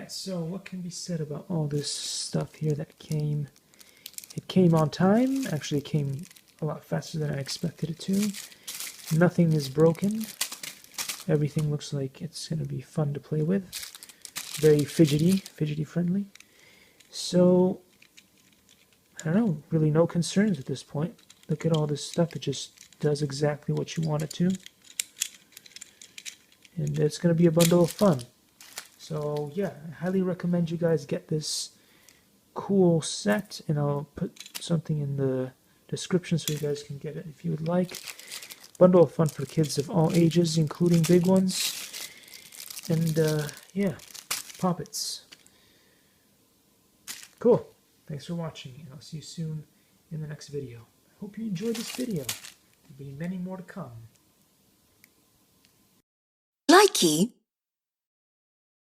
Alright, so what can be said about all this stuff here that came? It came on time. Actually, it came a lot faster than I expected it to. Nothing is broken. Everything looks like it's going to be fun to play with. Very fidgety friendly. So, I don't know, really no concerns at this point. Look at all this stuff. It just does exactly what you want it to. And it's going to be a bundle of fun. So yeah, I highly recommend you guys get this cool set, and I'll put something in the description so you guys can get it if you would like. Bundle of fun for kids of all ages, including big ones. And yeah, poppets. Cool. Thanks for watching, and I'll see you soon in the next video. I hope you enjoyed this video. There'll be many more to come. Likey.